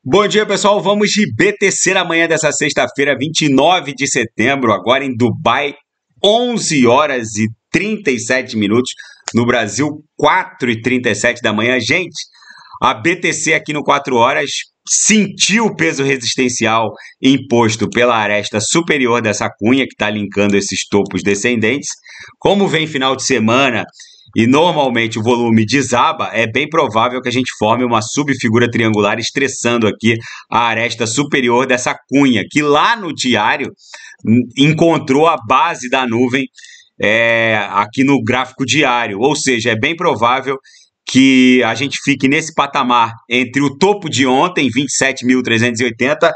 Bom dia, pessoal. Vamos de BTC na manhã dessa sexta-feira, 29 de setembro, agora em Dubai, 11 horas e 37 minutos. No Brasil, 4h37 da manhã. Gente, a BTC aqui no 4 horas sentiu o peso resistencial imposto pela aresta superior dessa cunha, que está linkando esses topos descendentes. Como vem final de semana e normalmente o volume desaba, é bem provável que a gente forme uma subfigura triangular estressando aqui a aresta superior dessa cunha, que lá no diário encontrou a base da nuvem aqui no gráfico diário. Ou seja, é bem provável que a gente fique nesse patamar entre o topo de ontem, 27.380,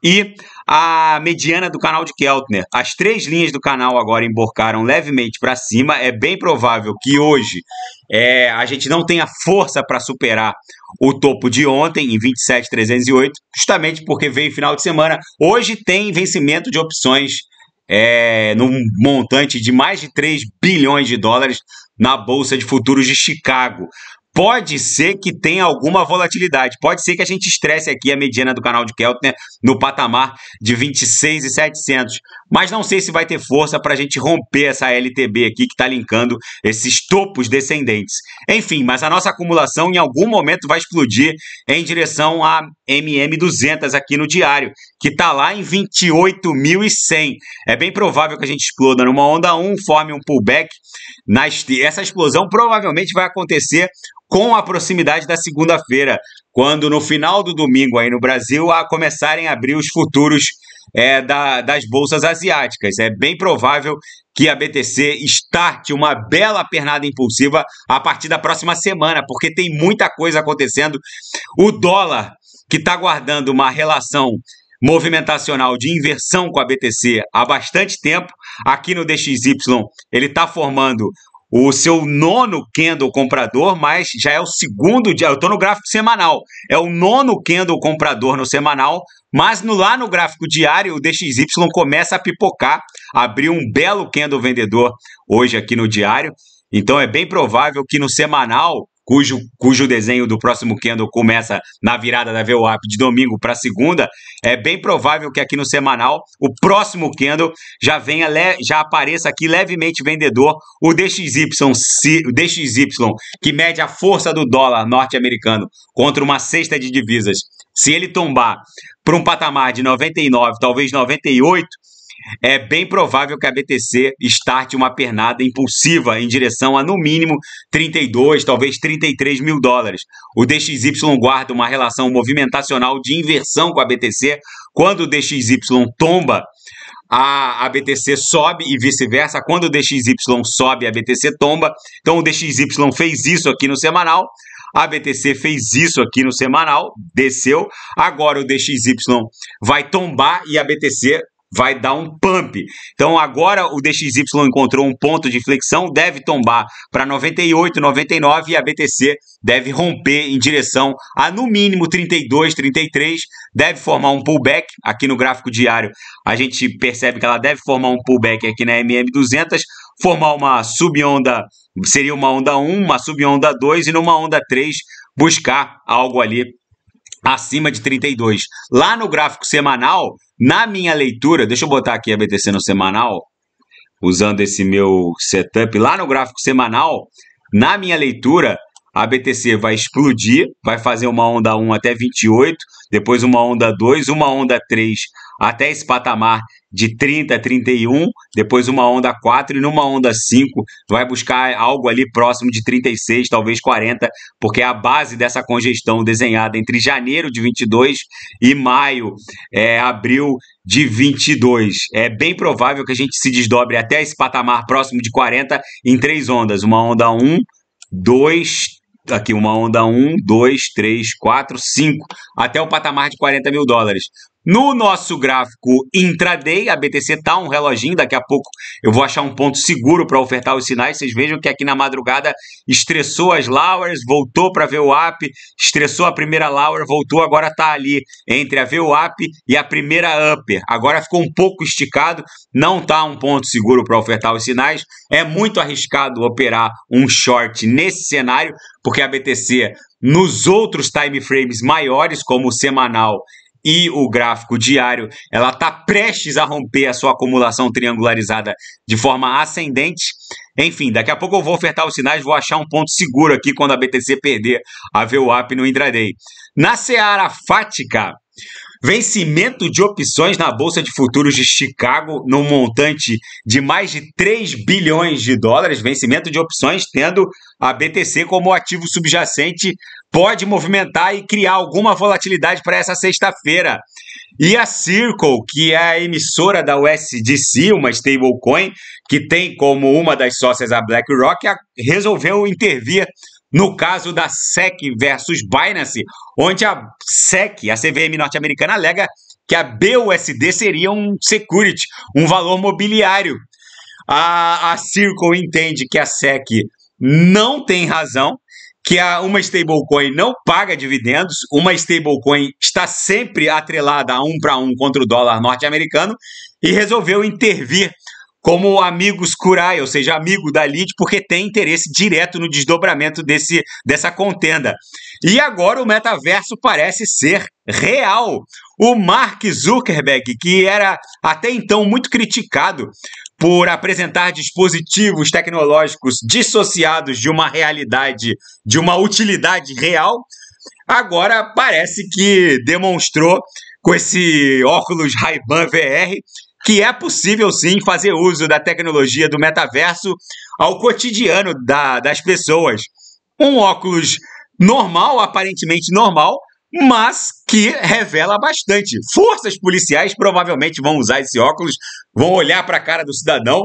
e a mediana do canal de Keltner. As três linhas do canal agora emborcaram levemente para cima. É bem provável que hoje a gente não tenha força para superar o topo de ontem, em 27.308, justamente porque veio final de semana. Hoje tem vencimento de opções num montante de mais de 3 bilhões de dólares na Bolsa de Futuros de Chicago. Pode ser que tenha alguma volatilidade, pode ser que a gente estresse aqui a mediana do canal de Keltner no patamar de 26.700, mas não sei se vai ter força para a gente romper essa LTB aqui que está linkando esses topos descendentes. Enfim, mas a nossa acumulação em algum momento vai explodir em direção a MM200 aqui no diário, que está lá em 28.100. É bem provável que a gente exploda numa onda 1, forme um pullback. Essa explosão provavelmente vai acontecer com a proximidade da segunda-feira, quando no final do domingo aí no Brasil começarem a abrir os futuros das bolsas asiáticas. É bem provável que a BTC starte uma bela pernada impulsiva a partir da próxima semana, porque tem muita coisa acontecendo. O dólar, que está guardando uma relação movimentacional de inversão com a BTC há bastante tempo, aqui no DXY ele está formando o seu 9º candle comprador, mas já é o segundo dia. Eu estou no gráfico semanal, é o 9º candle comprador no semanal, mas lá no gráfico diário o DXY começa a pipocar, abriu um belo candle vendedor hoje aqui no diário. Então é bem provável que no semanal, cujo desenho do próximo candle começa na virada da VWAP de domingo para segunda, é bem provável que aqui no semanal o próximo candle já apareça aqui levemente vendedor. O DXY, que mede a força do dólar norte-americano contra uma cesta de divisas, se ele tombar para um patamar de 99, talvez 98, é bem provável que a BTC starte uma pernada impulsiva em direção a, no mínimo, 32, talvez 33 mil dólares. O DXY guarda uma relação movimentacional de inversão com a BTC. Quando o DXY tomba, a BTC sobe e vice-versa. Quando o DXY sobe, a BTC tomba. Então o DXY fez isso aqui no semanal. A BTC fez isso aqui no semanal, desceu. Agora o DXY vai tombar e a BTC vai dar um pump. Então agora o DXY encontrou um ponto de flexão, deve tombar para 98, 99 e a BTC deve romper em direção a no mínimo 32, 33, deve formar um pullback. Aqui no gráfico diário a gente percebe que ela deve formar um pullback aqui na MM200, formar uma subonda, seria uma onda 1, uma subonda 2 e numa onda 3 buscar algo ali acima de 32. Lá no gráfico semanal, na minha leitura, deixa eu botar aqui a BTC no semanal, usando esse meu setup. Lá no gráfico semanal, na minha leitura, a BTC vai explodir, vai fazer uma onda 1 até 28, depois uma onda 2, uma onda 3 até esse patamar de 30, 31, depois uma onda 4 e numa onda 5 vai buscar algo ali próximo de 36, talvez 40, porque é a base dessa congestão desenhada entre janeiro de 22 e abril de 22. É bem provável que a gente se desdobre até esse patamar próximo de 40 em 3 ondas, uma onda 1, 2, aqui uma onda 1, 2, 3, 4, 5, até o patamar de 40 mil dólares. No nosso gráfico intraday, a BTC está um reloginho, daqui a pouco eu vou achar um ponto seguro para ofertar os sinais. Vocês vejam que aqui na madrugada estressou as Lowers, voltou para a VWAP, estressou a primeira Lower, voltou, agora está ali entre a VWAP e a primeira Upper. Agora ficou um pouco esticado, não está um ponto seguro para ofertar os sinais. É muito arriscado operar um short nesse cenário, porque a BTC nos outros time frames maiores, como o semanal e o gráfico diário, ela está prestes a romper a sua acumulação triangularizada de forma ascendente. Enfim, daqui a pouco eu vou ofertar os sinais, vou achar um ponto seguro aqui quando a BTC perder a VWAP no intraday. Na seara fática, vencimento de opções na Bolsa de Futuros de Chicago num montante de mais de 3 bilhões de dólares, vencimento de opções tendo a BTC como ativo subjacente, pode movimentar e criar alguma volatilidade para essa sexta-feira. E a Circle, que é a emissora da USDC, uma stablecoin, que tem como uma das sócias a BlackRock, resolveu intervir no caso da SEC versus Binance, onde a SEC, a CVM norte-americana, alega que a BUSD seria um security, um valor mobiliário. A Circle entende que a SEC não tem razão, que uma stablecoin não paga dividendos, uma stablecoin está sempre atrelada a 1 para 1 contra o dólar norte-americano, e resolveu intervir como amigos Kurai, ou seja, amigo da Lid, porque tem interesse direto no desdobramento dessa contenda. E agora o metaverso parece ser real. O Mark Zuckerberg, que era até então muito criticado por apresentar dispositivos tecnológicos dissociados de uma realidade, de uma utilidade real, agora parece que demonstrou com esse óculos Ray-Ban VR que é possível sim fazer uso da tecnologia do metaverso ao cotidiano das pessoas. Um óculos normal, aparentemente normal, mas que revela bastante. Forças policiais provavelmente vão usar esse óculos, vão olhar para a cara do cidadão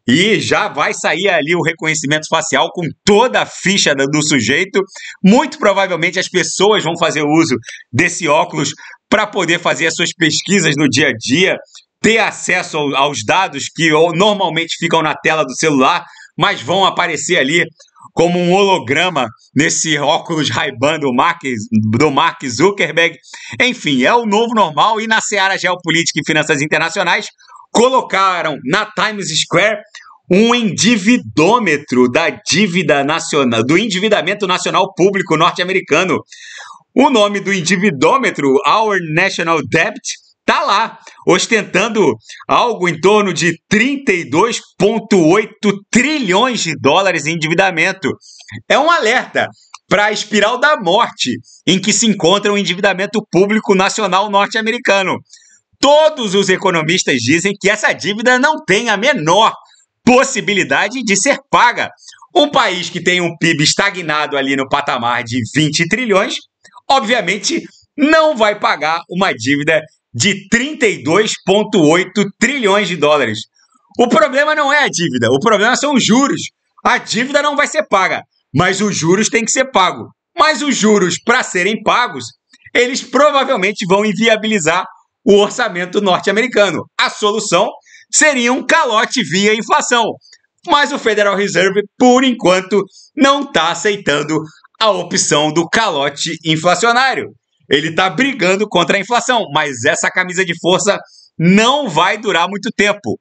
e já vai sair ali o reconhecimento facial com toda a ficha do sujeito. Muito provavelmente as pessoas vão fazer uso desse óculos para poder fazer as suas pesquisas no dia a dia, ter acesso aos dados que normalmente ficam na tela do celular, mas vão aparecer ali como um holograma nesse óculos Ray-Ban do Mark Zuckerberg. Enfim, é o novo normal. E na seara geopolítica e finanças internacionais, colocaram na Times Square um endividômetro da dívida nacional, do endividamento nacional público norte-americano. O nome do endividômetro, Our National Debt, está lá, ostentando algo em torno de 32,8 trilhões de dólares em endividamento. É um alerta para a espiral da morte em que se encontra o endividamento público nacional norte-americano. Todos os economistas dizem que essa dívida não tem a menor possibilidade de ser paga. Um país que tem um PIB estagnado ali no patamar de 20 trilhões, obviamente não vai pagar uma dívida de 32,8 trilhões de dólares. O problema não é a dívida, o problema são os juros. A dívida não vai ser paga, mas os juros têm que ser pagos. Mas os juros, para serem pagos, eles provavelmente vão inviabilizar o orçamento norte-americano. A solução seria um calote via inflação. Mas o Federal Reserve, por enquanto, não está aceitando a opção do calote inflacionário. Ele está brigando contra a inflação, mas essa camisa de força não vai durar muito tempo.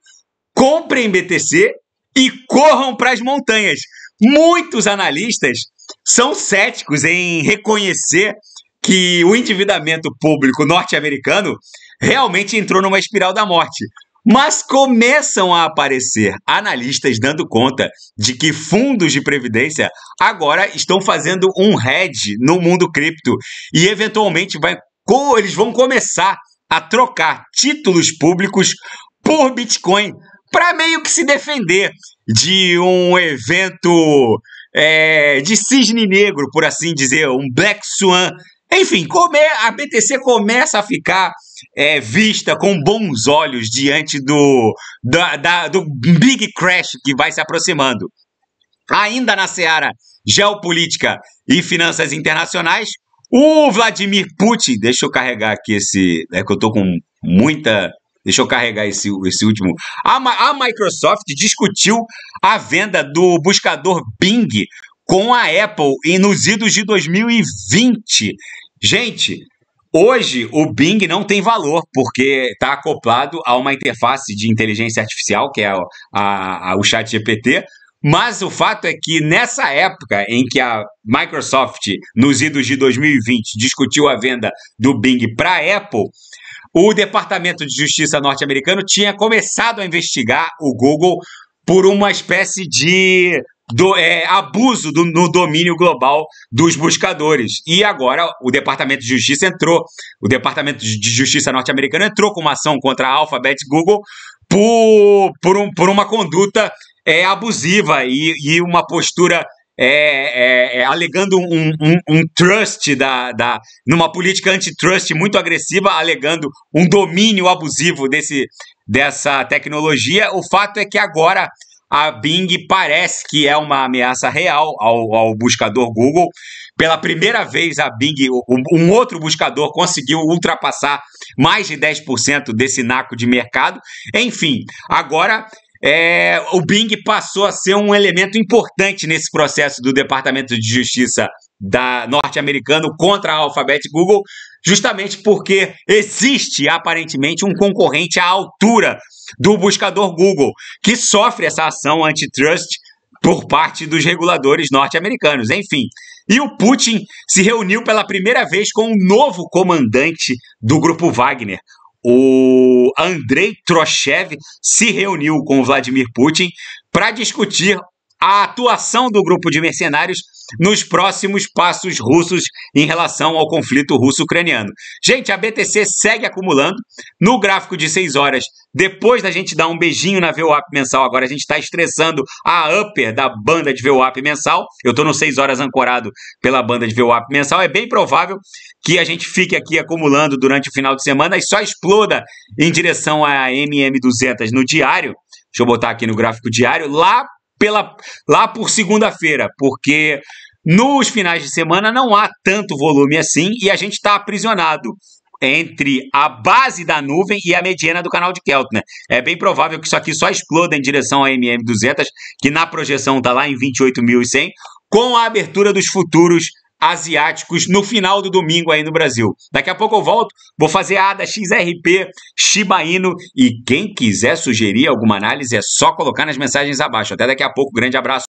Comprem BTC e corram para as montanhas. Muitos analistas são céticos em reconhecer que o endividamento público norte-americano realmente entrou numa espiral da morte. Mas começam a aparecer analistas dando conta de que fundos de previdência agora estão fazendo um hedge no mundo cripto e eventualmente eles vão começar a trocar títulos públicos por Bitcoin para meio que se defender de um evento de cisne negro, por assim dizer, um Black Swan. Enfim, a BTC começa a ficar vista com bons olhos diante do Big Crash que vai se aproximando. Ainda na seara geopolítica e finanças internacionais, o Vladimir Putin, deixa eu carregar aqui que eu tô com muita... Deixa eu carregar esse último. A Microsoft discutiu a venda do buscador Bing com a Apple nos idos de 2020. Gente, hoje o Bing não tem valor, porque está acoplado a uma interface de inteligência artificial, que é o ChatGPT, Mas o fato é que nessa época em que a Microsoft, nos idos de 2020, discutiu a venda do Bing para a Apple, o Departamento de Justiça norte-americano tinha começado a investigar o Google por uma espécie de abuso no domínio global dos buscadores. E agora o Departamento de Justiça o Departamento de Justiça norte-americano entrou com uma ação contra a Alphabet e Google por uma conduta abusiva e uma postura alegando um trust numa política antitrust muito agressiva, alegando um domínio abusivo dessa tecnologia. O fato é que agora a Bing parece que é uma ameaça real ao buscador Google. Pela primeira vez, a Bing, um outro buscador, conseguiu ultrapassar mais de 10% desse naco de mercado. Enfim, agora o Bing passou a ser um elemento importante nesse processo do Departamento de Justiça norte-americano contra a Alphabet e Google, justamente porque existe aparentemente um concorrente à altura do buscador Google, que sofre essa ação antitrust por parte dos reguladores norte-americanos. Enfim, e o Putin se reuniu pela primeira vez com um novo comandante do Grupo Wagner. O Andrei Trochev se reuniu com o Vladimir Putin para discutir a atuação do grupo de mercenários nos próximos passos russos em relação ao conflito russo-ucraniano. Gente, a BTC segue acumulando. No gráfico de 6 horas, depois da gente dar um beijinho na VWAP mensal, agora a gente está estressando a upper da banda de VWAP mensal. Eu estou no 6 horas ancorado pela banda de VWAP mensal. É bem provável que a gente fique aqui acumulando durante o final de semana e só exploda em direção a MM200 no diário. Deixa eu botar aqui no gráfico diário, lá por segunda-feira, porque nos finais de semana não há tanto volume assim e a gente está aprisionado entre a base da nuvem e a mediana do canal de Keltner. É bem provável que isso aqui só exploda em direção a MM200, que na projeção está lá em 28.100, com a abertura dos futuros asiáticos no final do domingo aí no Brasil. Daqui a pouco eu volto, vou fazer a ADA XRP, Shiba Inu, e quem quiser sugerir alguma análise é só colocar nas mensagens abaixo. Até daqui a pouco, grande abraço.